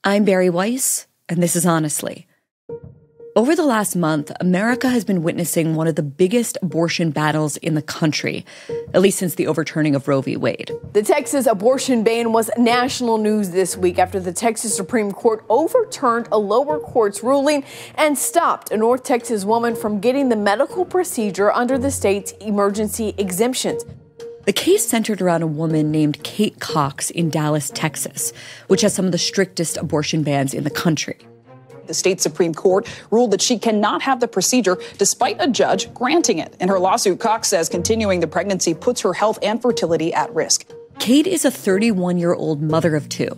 I'm Bari Weiss, and this is Honestly. Over the last month, America has been witnessing one of the biggest abortion battles in the country, at least since the overturning of Roe v. Wade. The Texas abortion ban was national news this week after the Texas Supreme Court overturned a lower court's ruling and stopped a North Texas woman from getting the medical procedure under the state's emergency exemptions. The case centered around a woman named Kate Cox in Dallas, Texas, which has some of the strictest abortion bans in the country. The state Supreme Court ruled that she cannot have the procedure despite a judge granting it. In her lawsuit, Cox says continuing the pregnancy puts her health and fertility at risk. Kate is a 31-year-old mother of two.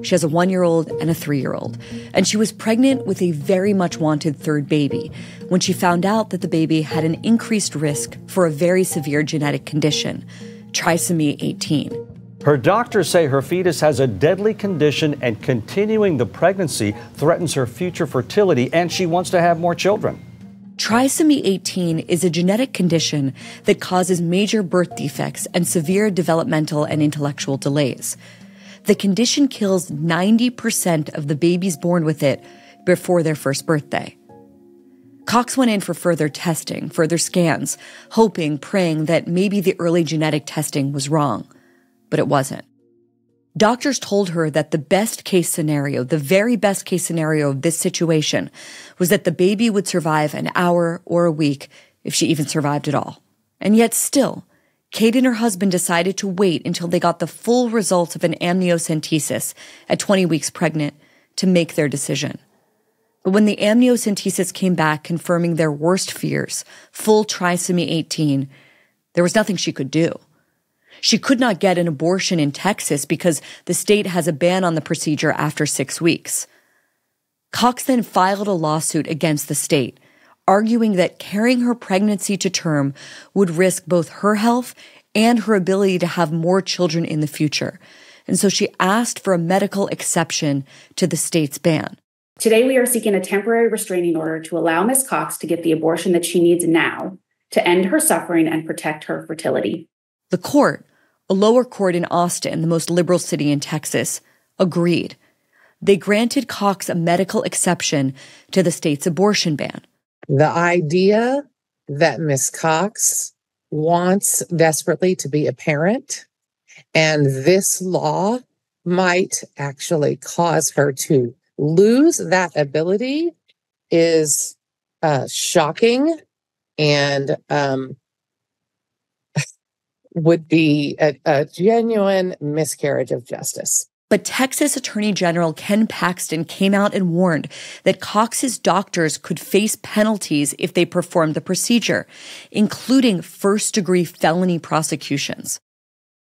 She has a 1-year-old and a 3-year-old. And she was pregnant with a very much wanted third baby when she found out that the baby had an increased risk for a very severe genetic condition, trisomy 18. Her doctors say her fetus has a deadly condition and continuing the pregnancy threatens her future fertility, and she wants to have more children. Trisomy 18 is a genetic condition that causes major birth defects and severe developmental and intellectual delays. The condition kills 90% of the babies born with it before their first birthday. Cox went in for further testing, further scans, hoping, praying that maybe the early genetic testing was wrong. But it wasn't. Doctors told her that the best case scenario, the very best case scenario of this situation, was that the baby would survive an hour or a week, if she even survived at all. And yet still, Kate and her husband decided to wait until they got the full results of an amniocentesis at 20 weeks pregnant to make their decision. But when the amniocentesis came back confirming their worst fears, full trisomy 18, there was nothing she could do. She could not get an abortion in Texas because the state has a ban on the procedure after 6 weeks. Cox then filed a lawsuit against the state, arguing that carrying her pregnancy to term would risk both her health and her ability to have more children in the future. And so she asked for a medical exception to the state's ban. Today, we are seeking a temporary restraining order to allow Ms. Cox to get the abortion that she needs now to end her suffering and protect her fertility. The court, a lower court in Austin, the most liberal city in Texas, agreed. They granted Cox a medical exception to the state's abortion ban. The idea that Ms. Cox wants desperately to be a parent, and this law might actually cause her to lose that ability is shocking and would be a genuine miscarriage of justice. But Texas Attorney General Ken Paxton came out and warned that Cox's doctors could face penalties if they performed the procedure, including first-degree felony prosecutions.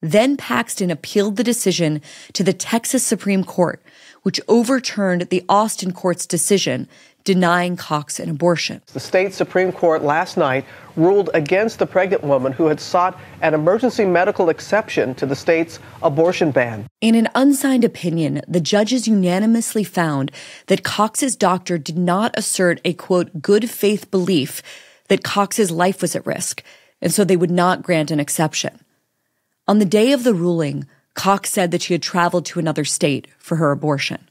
Then Paxton appealed the decision to the Texas Supreme Court, which overturned the Austin court's decision denying Cox an abortion. The state Supreme Court last night ruled against the pregnant woman who had sought an emergency medical exception to the state's abortion ban. In an unsigned opinion, the judges unanimously found that Cox's doctor did not assert a, quote, good faith belief that Cox's life was at risk, and so they would not grant an exception. On the day of the ruling, Cox said that she had traveled to another state for her abortion.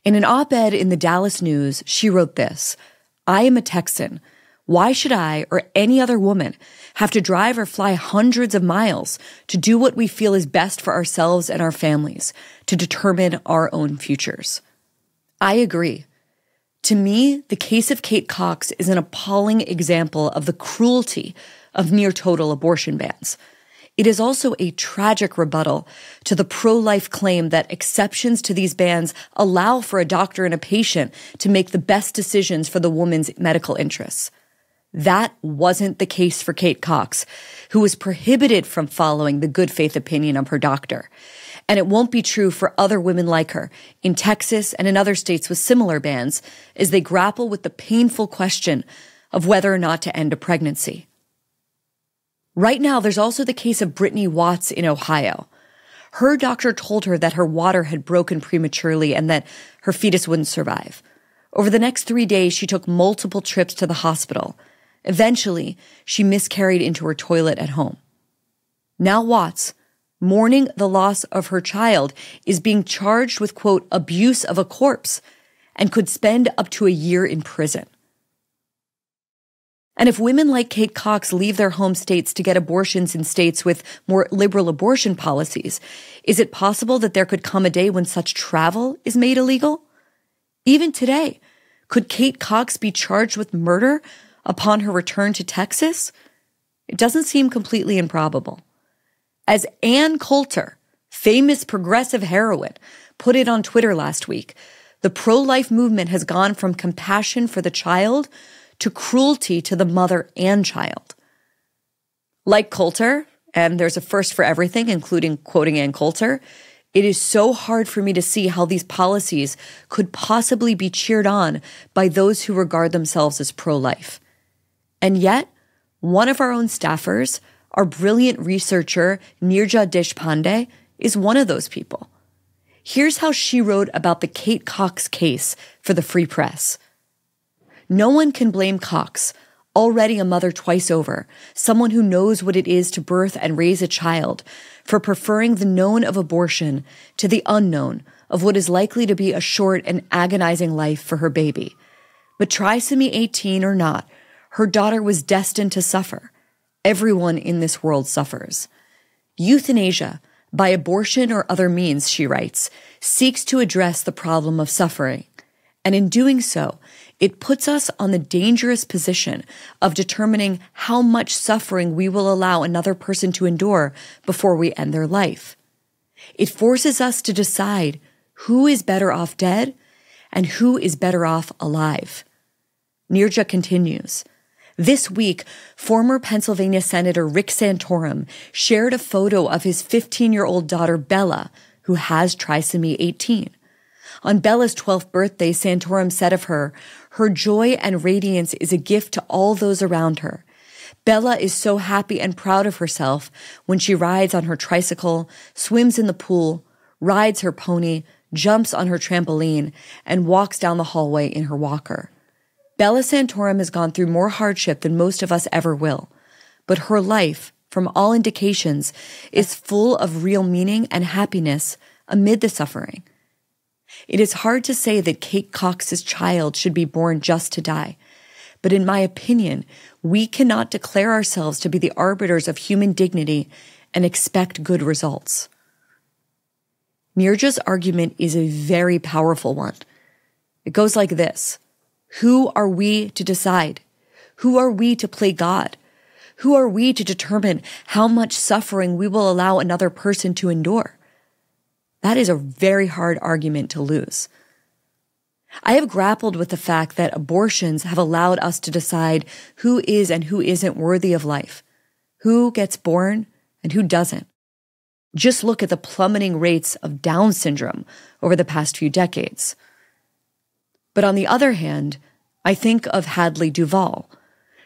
In an op-ed in the Dallas News, she wrote this: "I am a Texan. Why should I or any other woman have to drive or fly hundreds of miles to do what we feel is best for ourselves and our families, to determine our own futures?" I agree. To me, the case of Kate Cox is an appalling example of the cruelty of near-total abortion bans. It is also a tragic rebuttal to the pro-life claim that exceptions to these bans allow for a doctor and a patient to make the best decisions for the woman's medical interests. That wasn't the case for Kate Cox, who was prohibited from following the good faith opinion of her doctor. And it won't be true for other women like her in Texas and in other states with similar bans as they grapple with the painful question of whether or not to end a pregnancy. Right now, there's also the case of Brittany Watts in Ohio. Her doctor told her that her water had broken prematurely and that her fetus wouldn't survive. Over the next 3 days, she took multiple trips to the hospital. Eventually, she miscarried into her toilet at home. Now Watts, mourning the loss of her child, is being charged with, quote, abuse of a corpse and could spend up to a year in prison. And if women like Kate Cox leave their home states to get abortions in states with more liberal abortion policies, is it possible that there could come a day when such travel is made illegal? Even today, could Kate Cox be charged with murder upon her return to Texas? It doesn't seem completely improbable. As Ann Coulter, famous progressive heroine, put it on Twitter last week, the pro-life movement has gone from compassion for the child to cruelty to the mother and child. Like Coulter, and there's a first for everything, including quoting Ann Coulter, it is so hard for me to see how these policies could possibly be cheered on by those who regard themselves as pro-life. And yet, one of our own staffers, our brilliant researcher, Nirja Deshpande, is one of those people. Here's how she wrote about the Kate Cox case for the Free Press. No one can blame Cox, already a mother twice over, someone who knows what it is to birth and raise a child, for preferring the known of abortion to the unknown of what is likely to be a short and agonizing life for her baby. But trisomy 18 or not, her daughter was destined to suffer. Everyone in this world suffers. Euthanasia, by abortion or other means, she writes, seeks to address the problem of suffering. And in doing so, it puts us on the dangerous position of determining how much suffering we will allow another person to endure before we end their life. It forces us to decide who is better off dead and who is better off alive. Nirja continues, this week, former Pennsylvania Senator Rick Santorum shared a photo of his 15-year-old daughter Bella, who has trisomy 18. On Bella's 12th birthday, Santorum said of her, her joy and radiance is a gift to all those around her. Bella is so happy and proud of herself when she rides on her tricycle, swims in the pool, rides her pony, jumps on her trampoline, and walks down the hallway in her walker. Bella Santorum has gone through more hardship than most of us ever will, but her life, from all indications, is full of real meaning and happiness amid the suffering. It is hard to say that Kate Cox's child should be born just to die, but in my opinion, we cannot declare ourselves to be the arbiters of human dignity and expect good results. Nirja's argument is a very powerful one. It goes like this. Who are we to decide? Who are we to play God? Who are we to determine how much suffering we will allow another person to endure? That is a very hard argument to lose. I have grappled with the fact that abortions have allowed us to decide who is and who isn't worthy of life, who gets born and who doesn't. Just look at the plummeting rates of Down syndrome over the past few decades. But on the other hand, I think of Hadley Duvall.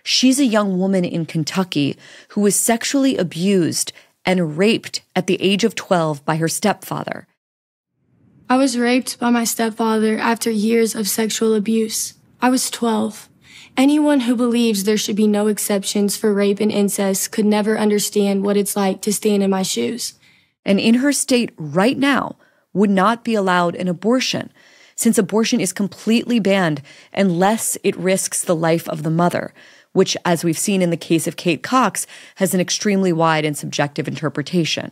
She's a young woman in Kentucky who was sexually abused and raped at the age of 12 by her stepfather. I was raped by my stepfather after years of sexual abuse. I was 12. Anyone who believes there should be no exceptions for rape and incest could never understand what it's like to stand in my shoes. And in her state right now would not be allowed an abortion, since abortion is completely banned unless it risks the life of the mother, which, as we've seen in the case of Kate Cox, has an extremely wide and subjective interpretation.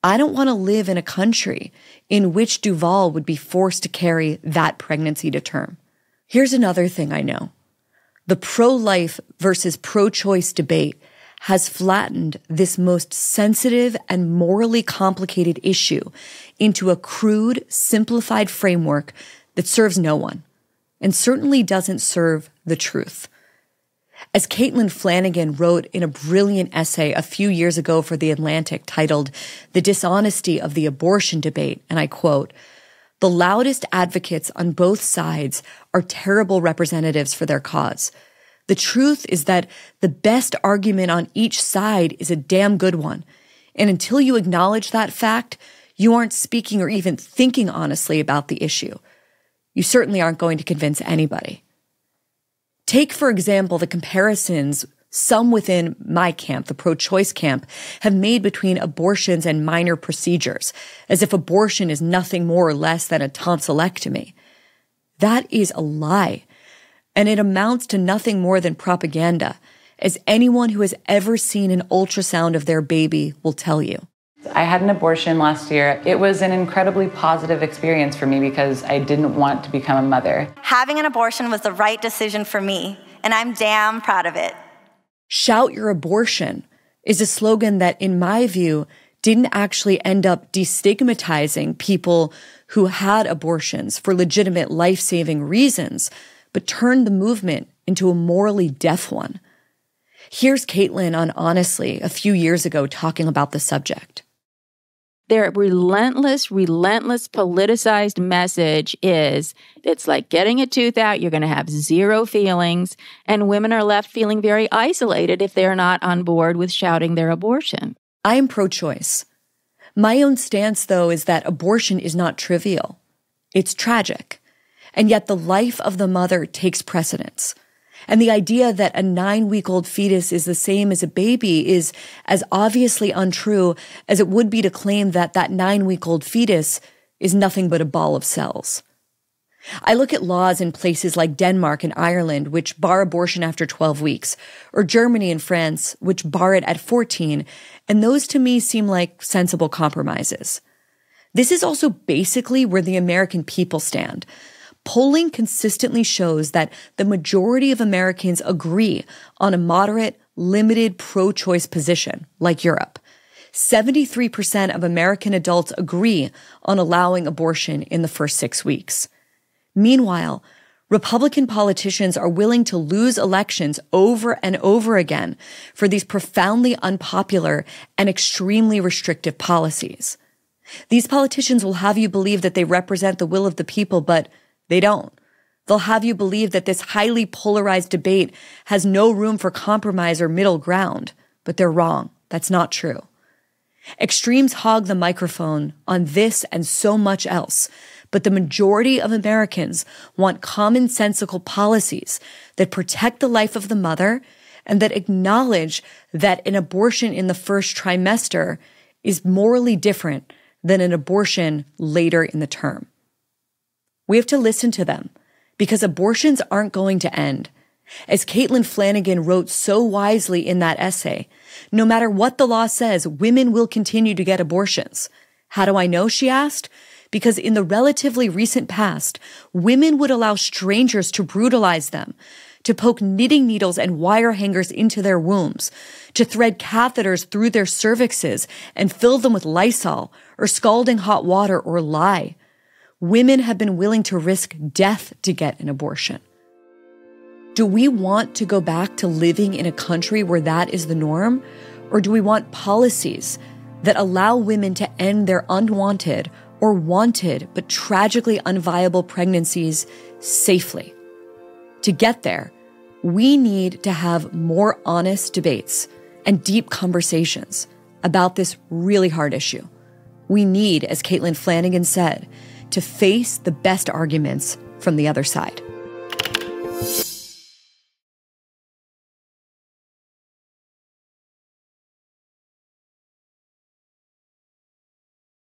I don't want to live in a country in which Duvall would be forced to carry that pregnancy to term. Here's another thing I know. The pro-life versus pro-choice debate has flattened this most sensitive and morally complicated issue into a crude, simplified framework that serves no one, and certainly doesn't serve the truth. As Caitlin Flanagan wrote in a brilliant essay a few years ago for The Atlantic titled The Dishonesty of the Abortion Debate, and I quote, "The loudest advocates on both sides are terrible representatives for their cause. The truth is that the best argument on each side is a damn good one. And until you acknowledge that fact, you aren't speaking or even thinking honestly about the issue. You certainly aren't going to convince anybody." Take, for example, the comparisons some within my camp, the pro-choice camp, have made between abortions and minor procedures, as if abortion is nothing more or less than a tonsillectomy. That is a lie, and it amounts to nothing more than propaganda, as anyone who has ever seen an ultrasound of their baby will tell you. I had an abortion last year. It was an incredibly positive experience for me because I didn't want to become a mother. Having an abortion was the right decision for me, and I'm damn proud of it. Shout your abortion is a slogan that, in my view, didn't actually end up destigmatizing people who had abortions for legitimate life-saving reasons, but turned the movement into a morally deaf one. Here's Caitlin on Honestly a few years ago talking about the subject. Their relentless politicized message is, it's like getting a tooth out, you're going to have zero feelings, and women are left feeling very isolated if they're not on board with shouting their abortion. I am pro-choice. My own stance, though, is that abortion is not trivial. It's tragic. And yet the life of the mother takes precedence. And the idea that a 9-week-old fetus is the same as a baby is as obviously untrue as it would be to claim that that 9-week-old fetus is nothing but a ball of cells. I look at laws in places like Denmark and Ireland, which bar abortion after 12 weeks, or Germany and France, which bar it at 14, and those to me seem like sensible compromises. This is also basically where the American people stand. Polling consistently shows that the majority of Americans agree on a moderate, limited pro-choice position, like Europe. 73% of American adults agree on allowing abortion in the first 6 weeks. Meanwhile, Republican politicians are willing to lose elections over and over again for these profoundly unpopular and extremely restrictive policies. These politicians will have you believe that they represent the will of the people, but they don't. They'll have you believe that this highly polarized debate has no room for compromise or middle ground, but they're wrong. That's not true. Extremes hog the microphone on this and so much else, but the majority of Americans want commonsensical policies that protect the life of the mother and that acknowledge that an abortion in the first trimester is morally different than an abortion later in the term. We have to listen to them because abortions aren't going to end. As Caitlin Flanagan wrote so wisely in that essay, no matter what the law says, women will continue to get abortions. How do I know, she asked? Because in the relatively recent past, women would allow strangers to brutalize them, to poke knitting needles and wire hangers into their wombs, to thread catheters through their cervixes and fill them with Lysol or scalding hot water or lye. Women have been willing to risk death to get an abortion. Do we want to go back to living in a country where that is the norm? Or do we want policies that allow women to end their unwanted or wanted but tragically unviable pregnancies safely? To get there, we need to have more honest debates and deep conversations about this really hard issue. We need, as Caitlin Flanagan said, to face the best arguments from the other side.